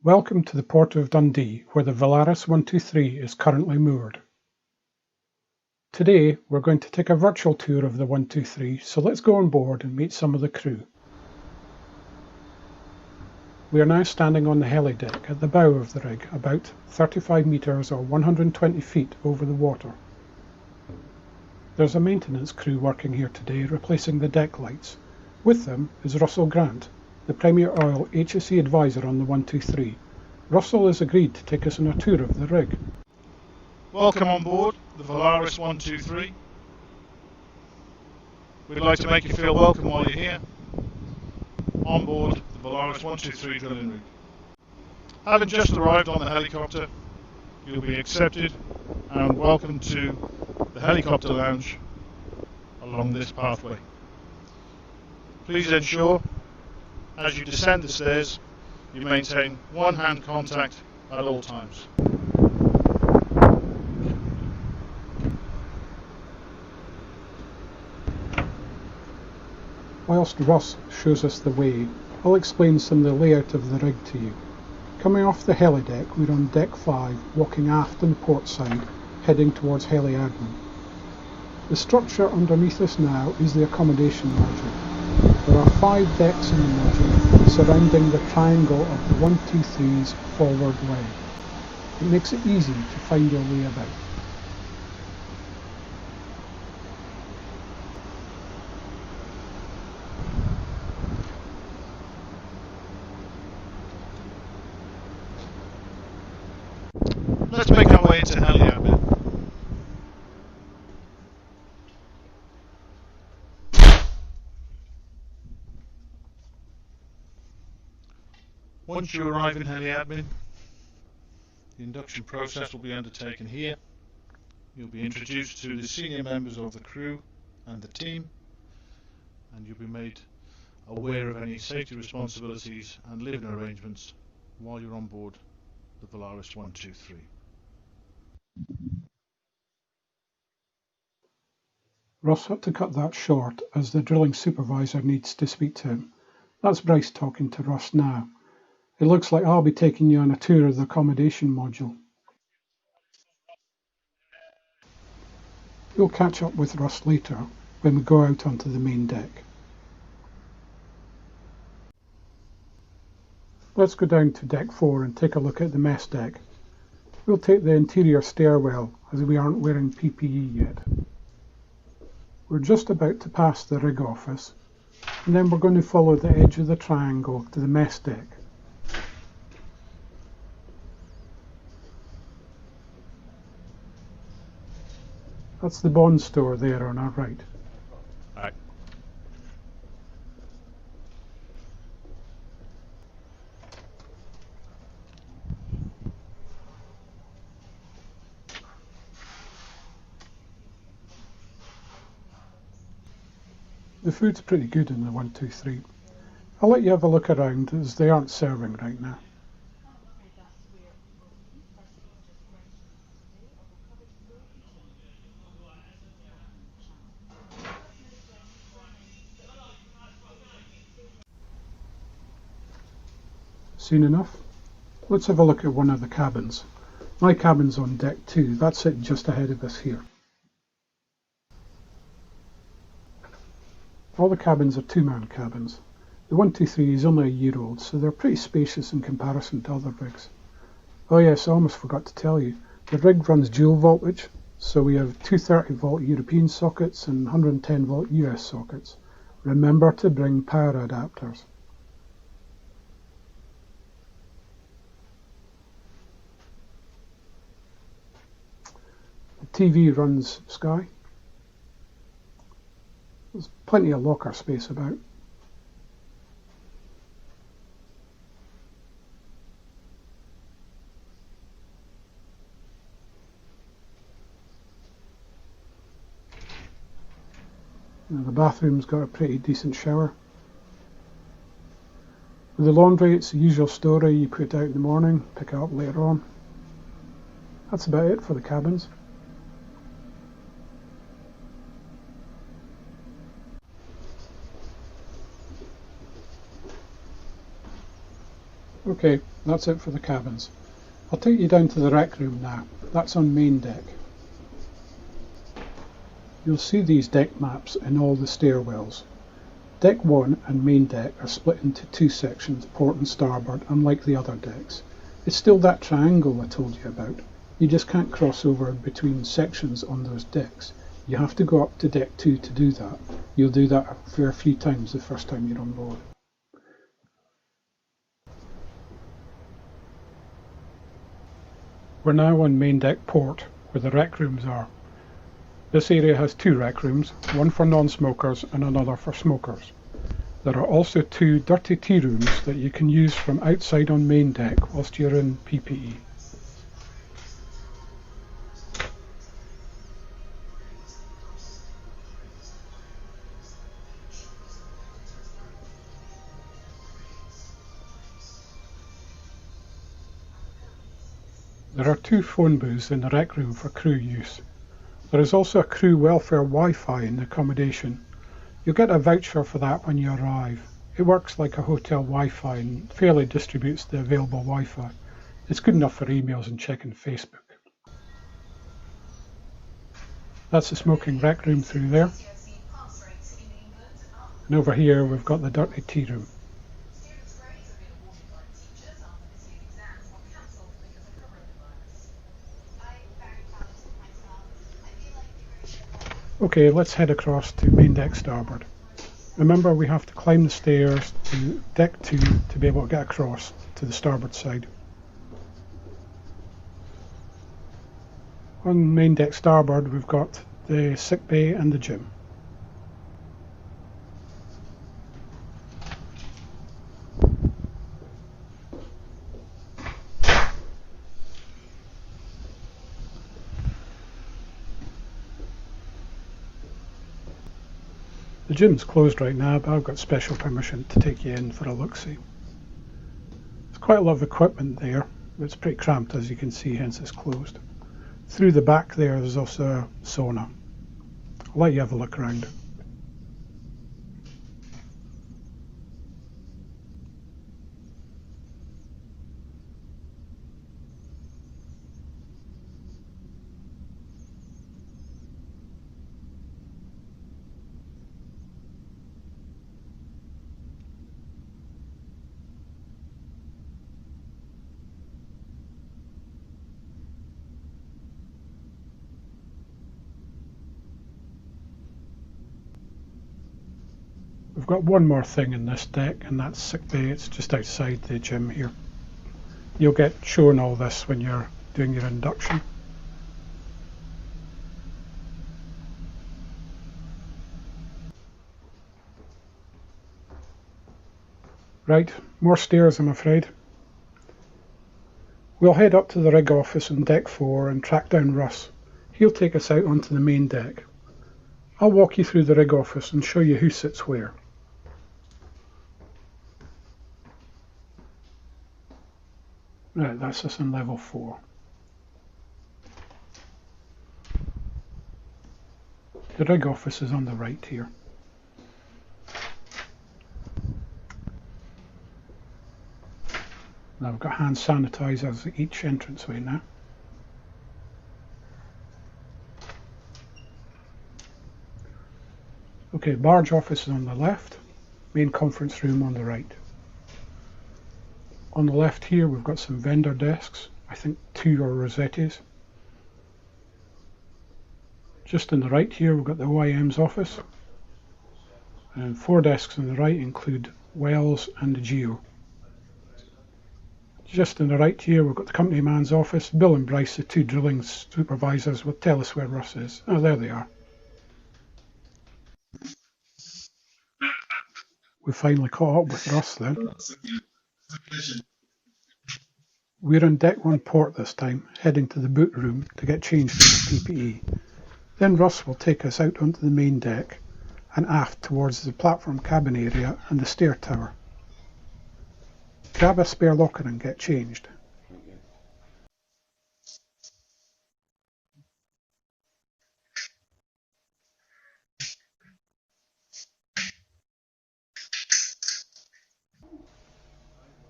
Welcome to the port of Dundee, where the Valaris 123 is currently moored. Today, we're going to take a virtual tour of the 123, so let's go on board and meet some of the crew. We are now standing on the heli deck at the bow of the rig, about 35 metres or 120 feet over the water. There's a maintenance crew working here today replacing the deck lights. With them is Russell Grant, the Premier Oil HSE advisor on the 123. Russell has agreed to take us on a tour of the rig. Welcome on board the Valaris 123. We'd like to make you feel welcome while you're here on board the Valaris 123 drilling rig. Having just arrived on the helicopter, you'll be accepted and welcome to the helicopter lounge along this pathway. Please ensure, as you descend the stairs, you maintain one-hand contact at all times. Whilst Russ shows us the way, I'll explain some of the layout of the rig to you. Coming off the heli deck, we're on deck 5, walking aft on the port side, heading towards heli admin. The structure underneath us now is the accommodation module. There are 5 decks in the module surrounding the triangle of the 123's forward leg. It makes it easy to find your way about. Let's make our way into heli admin. Once you arrive in heli admin, the induction process will be undertaken here. You'll be introduced to the senior members of the crew and the team, and you'll be made aware of any safety responsibilities and living arrangements while you're on board the Valaris 123. Russ had to cut that short as the drilling supervisor needs to speak to him. That's Bryce talking to Russ now. It looks like I'll be taking you on a tour of the accommodation module. We'll catch up with Russ later when we go out onto the main deck. Let's go down to deck 4 and take a look at the mess deck. We'll take the interior stairwell as we aren't wearing PPE yet. We're just about to pass the rig office, and then we're going to follow the edge of the triangle to the mess deck. That's the bond store there on our right. Right. The food's pretty good in the 123. I'll let you have a look around as they aren't serving right now. Soon enough, let's have a look at one of the cabins. My cabin's on deck 2, that's it just ahead of us here. All the cabins are 2-man cabins. The 123 is only a year old, so they're pretty spacious in comparison to other rigs. Oh yes, I almost forgot to tell you, the rig runs dual voltage, so we have 230 volt European sockets and 110 volt US sockets. Remember to bring power adapters. The TV runs Sky. There's plenty of locker space about. Now the bathroom's got a pretty decent shower. With the laundry, it's the usual story. You put it out in the morning, pick it up later on. That's about it for the cabins. Okay, that's it for the cabins. I'll take you down to the rec room now. That's on main deck. You'll see these deck maps in all the stairwells. Deck 1 and main deck are split into two sections, port and starboard, unlike the other decks. It's still that triangle I told you about. You just can't cross over between sections on those decks. You have to go up to deck 2 to do that. You'll do that a fair few times the first time you're on board. We're now on main deck port, where the rec rooms are. This area has two rec rooms, one for non-smokers and another for smokers. There are also two dirty tea rooms that you can use from outside on main deck whilst you're in PPE. There are two phone booths in the rec room for crew use. There is also a crew welfare Wi-Fi in the accommodation. You'll get a voucher for that when you arrive. It works like a hotel Wi-Fi and fairly distributes the available Wi-Fi. It's good enough for emails and checking Facebook. That's the smoking rec room through there. And over here we've got the dirty tea room. Okay, let's head across to main deck starboard. Remember, we have to climb the stairs to deck 2 to be able to get across to the starboard side. On main deck starboard we've got the sick bay and the gym. The gym's closed right now, but I've got special permission to take you in for a look-see. There's quite a lot of equipment there, but it's pretty cramped as you can see, hence it's closed. Through the back there's also a sauna. I'll let you have a look around. We've got one more thing in this deck, and that's sick bay. It's just outside the gym here. You'll get shown all this when you're doing your induction. Right, more stairs I'm afraid. We'll head up to the rig office on deck 4 and track down Russ. He'll take us out onto the main deck. I'll walk you through the rig office and show you who sits where. Right, that's us on level 4. The rig office is on the right here. Now we've got hand sanitizers at each entranceway now. Okay, barge office is on the left, main conference room on the right. On the left here we've got some vendor desks, I think 2 are Rosettis. Just on the right here we've got the OIM's office, and 4 desks on the right include Wells and Geo. Just on the right here we've got the company man's office. Bill and Bryce, the 2 drilling supervisors, will tell us where Russ is. Oh, there they are. We finally caught up with Russ then. We're on deck 1 port this time, heading to the boot room to get changed into PPE. Then Russ will take us out onto the main deck and aft towards the platform cabin area and the stair tower. Grab a spare locker and get changed.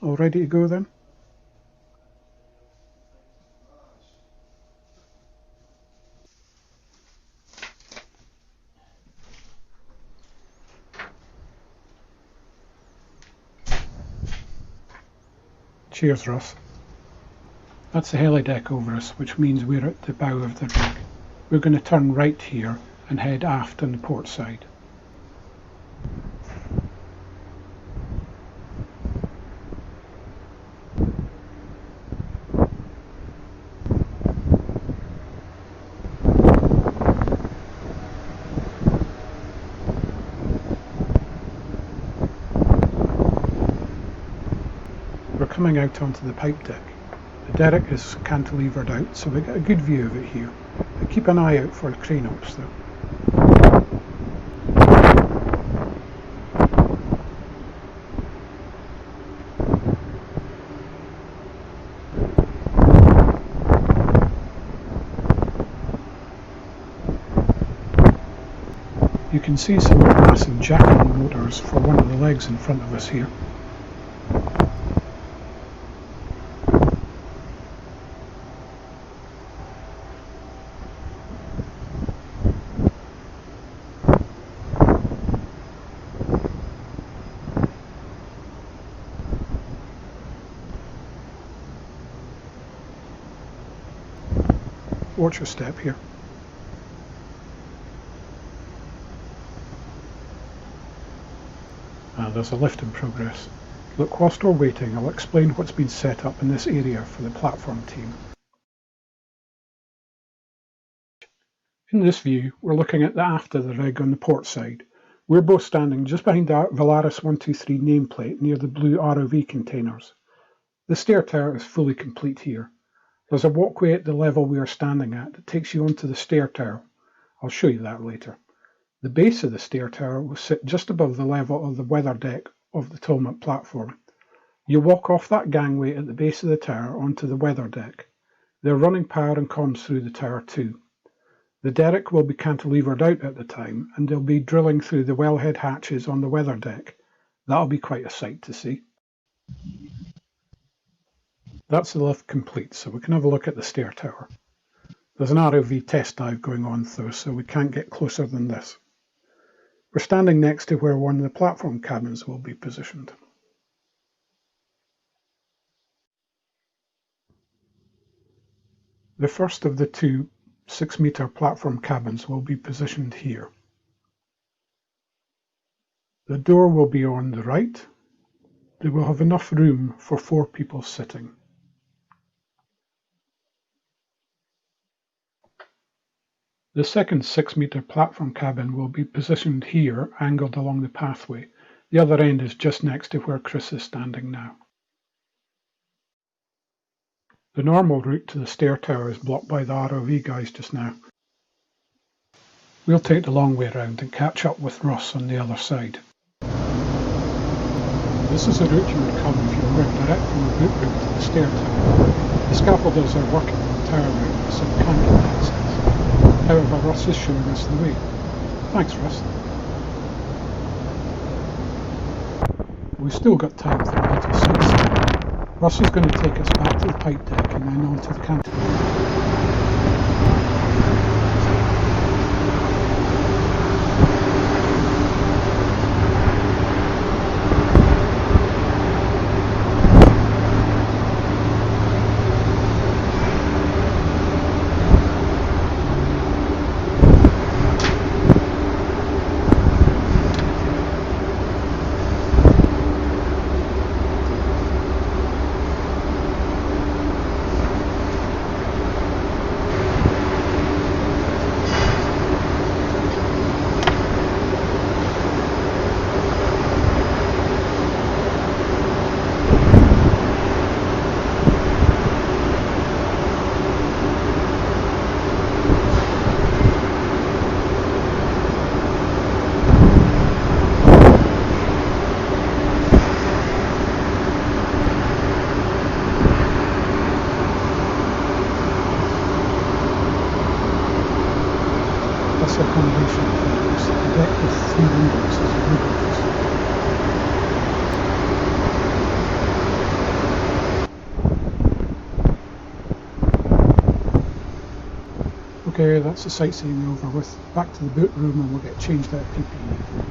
All ready to go then? Cheers, Russ. That's the helideck over us, which means we're at the bow of the rig. We're going to turn right here and head aft on the port side. We're coming out onto the pipe deck. The derrick is cantilevered out, so we get a good view of it here. But keep an eye out for crane ops though. You can see some massive jacking motors for one of the legs in front of us here. Watch your step here. There's a lift in progress. Look, whilst we're waiting, I'll explain what's been set up in this area for the platform team. In this view, we're looking at the aft of the rig on the port side. We're both standing just behind the Valaris 123 nameplate near the blue ROV containers. The stair tower is fully complete here. There's a walkway at the level we are standing at that takes you onto the stair tower. I'll show you that later. The base of the stair tower will sit just above the level of the weather deck of the towment platform. You walk off that gangway at the base of the tower onto the weather deck. They're running power and comms through the tower too. The derrick will be cantilevered out at the time, and they'll be drilling through the wellhead hatches on the weather deck. That'll be quite a sight to see. That's the lift complete, so we can have a look at the stair tower. There's an ROV test dive going on though, so we can't get closer than this. We're standing next to where one of the platform cabins will be positioned. The first of the two 6-meter platform cabins will be positioned here. The door will be on the right. They will have enough room for 4 people sitting. The second 6-meter platform cabin will be positioned here, angled along the pathway. The other end is just next to where Chris is standing now. The normal route to the stair tower is blocked by the ROV guys just now. We'll take the long way around and catch up with Ross on the other side. This is the route you would come if you were direct from the boot route to the stair tower. The scaffolders are working on the tower right, so we can't get access. However, Russ is showing us the way. Thanks, Russ. We've still got time for a little sightseeing. Russ is going to take us back to the pipe deck and then onto the cantilever. That's accommodation folks. The deck with 3 windows is a good office. Okay, that's the sightseeing over with. Back to the boot room and we'll get changed out of PPE.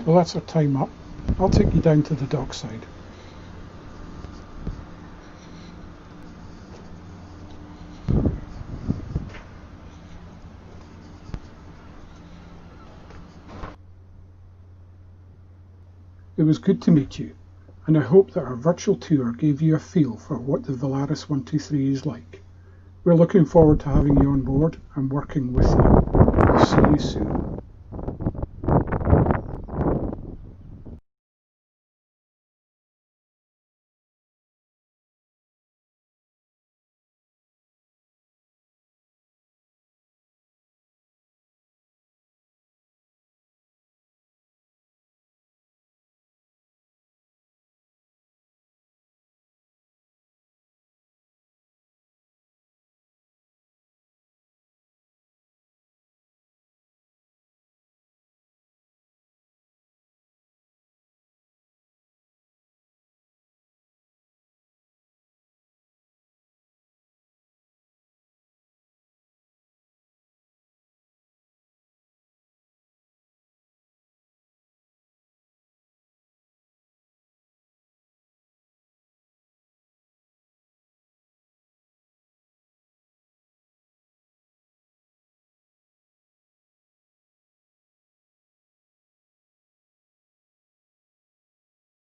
Well, that's our time up. I'll take you down to the dockside. It was good to meet you, and I hope that our virtual tour gave you a feel for what the Valaris 123 is like. We're looking forward to having you on board and working with you. I'll see you soon.